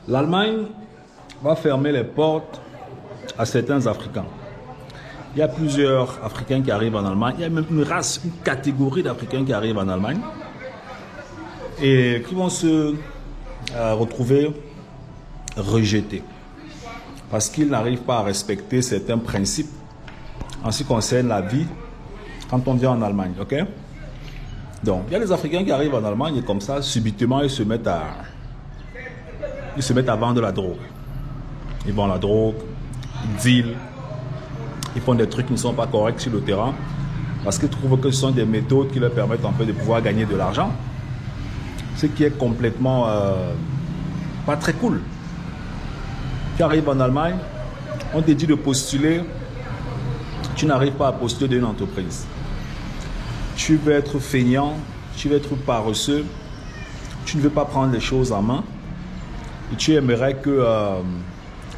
L'Allemagne va fermer les portes à certains Africains. Il y a plusieurs Africains qui arrivent en Allemagne. Il y a même une race, une catégorie d'Africains qui arrivent en Allemagne et qui vont se retrouver rejetés parce qu'ils n'arrivent pas à respecter certains principes en ce qui concerne la vie quand on vient en Allemagne. Ok? Donc, il y a des Africains qui arrivent en Allemagne et comme ça, subitement, ils se mettent à vendre de la drogue. Ils vendent la drogue, ils dealent, ils font des trucs qui ne sont pas corrects sur le terrain parce qu'ils trouvent que ce sont des méthodes qui leur permettent en fait de pouvoir gagner de l'argent. Ce qui est complètement pas très cool. Tu arrives en Allemagne, on te dit de postuler, tu n'arrives pas à postuler d'une entreprise. Tu veux être feignant, tu veux être paresseux, tu ne veux pas prendre les choses en main et tu aimerais que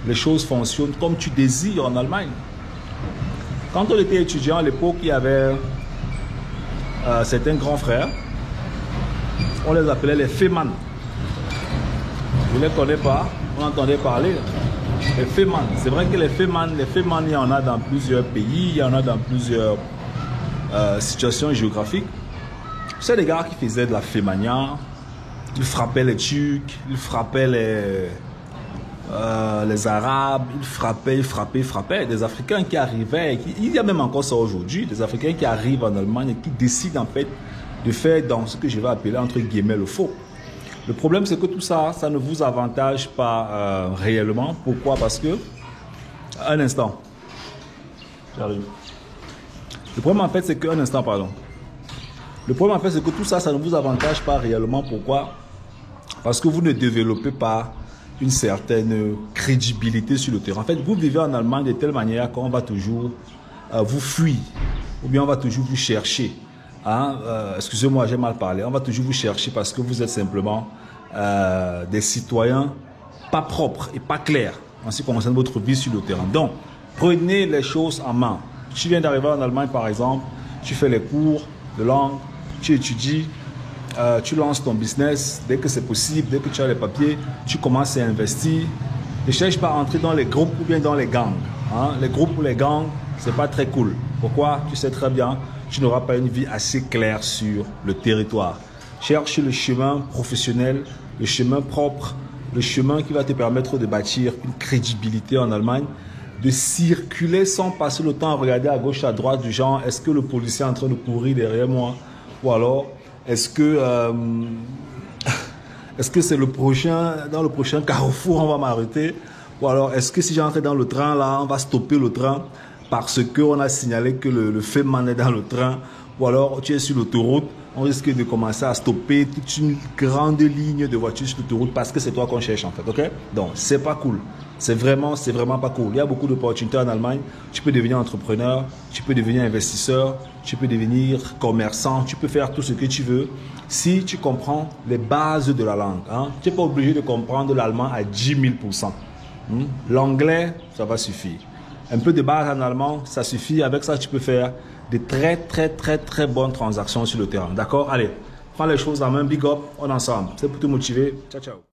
les choses fonctionnent comme tu désires en Allemagne. Quand on était étudiant à l'époque, il y avait certains grands frères, on les appelait les Fehmarn. Je ne les connais pas, on entendait parler. Les Fehmarn, c'est vrai que les Fehmarn, il y en a dans plusieurs pays, il y en a dans plusieurs situations géographiques. C'est des gars qui faisaient de la Fehmania, ils frappaient les Turcs, ils frappaient les Arabes, ils frappaient. Des Africains qui arrivaient, il y a même encore ça aujourd'hui, des Africains qui arrivent en Allemagne et qui décident en fait de faire dans ce que je vais appeler entre guillemets le faux. Le problème c'est que tout ça, ça ne vous avantage pas réellement. Pourquoi? Parce que, un instant, j'arrive. Le problème en fait c'est que, un instant pardon. Le problème en fait c'est que tout ça, ça ne vous avantage pas réellement. Pourquoi? Parce que vous ne développez pas une certaine crédibilité sur le terrain. En fait, vous vivez en Allemagne de telle manière qu'on va toujours vous fuir, ou bien on va toujours vous chercher. Hein? Excusez-moi, j'ai mal parlé. On va toujours vous chercher parce que vous êtes simplement des citoyens pas propres et pas clairs en ce qui concerne votre vie sur le terrain. Donc, prenez les choses en main. Tu viens d'arriver en Allemagne, par exemple, tu fais les cours de langue, tu étudies, tu lances ton business, dès que c'est possible, dès que tu as les papiers, tu commences à investir. Ne cherche pas à entrer dans les groupes ou bien dans les gangs. Hein? Les groupes ou les gangs, c'est pas très cool. Pourquoi? Tu sais très bien, tu n'auras pas une vie assez claire sur le territoire. Cherche le chemin professionnel, le chemin propre, le chemin qui va te permettre de bâtir une crédibilité en Allemagne, de circuler sans passer le temps à regarder à gauche, à droite, du genre, est-ce que le policier est en train de courir derrière moi? Ou alors, est-ce que c'est le prochain, dans le prochain carrefour, on va m'arrêter? Ou alors, est-ce que si j'entre dans le train, là, on va stopper le train parce qu'on a signalé que le Fehmarn est dans le train? Ou alors, tu es sur l'autoroute, on risque de commencer à stopper toute une grande ligne de voitures sur l'autoroute parce que c'est toi qu'on cherche, en fait, ok? Donc, c'est pas cool. C'est vraiment pas cool. Il y a beaucoup d'opportunités en Allemagne. Tu peux devenir entrepreneur, tu peux devenir investisseur, tu peux devenir commerçant, tu peux faire tout ce que tu veux si tu comprends les bases de la langue. Hein? Tu n'es pas obligé de comprendre l'allemand à 10 000%. L'anglais, ça va suffire. Un peu de base en allemand, ça suffit. Avec ça, tu peux faire de très bonnes transactions sur le terrain. D'accord? Allez, prends les choses en main, big up, on est ensemble. C'est pour te motiver. Ciao, ciao.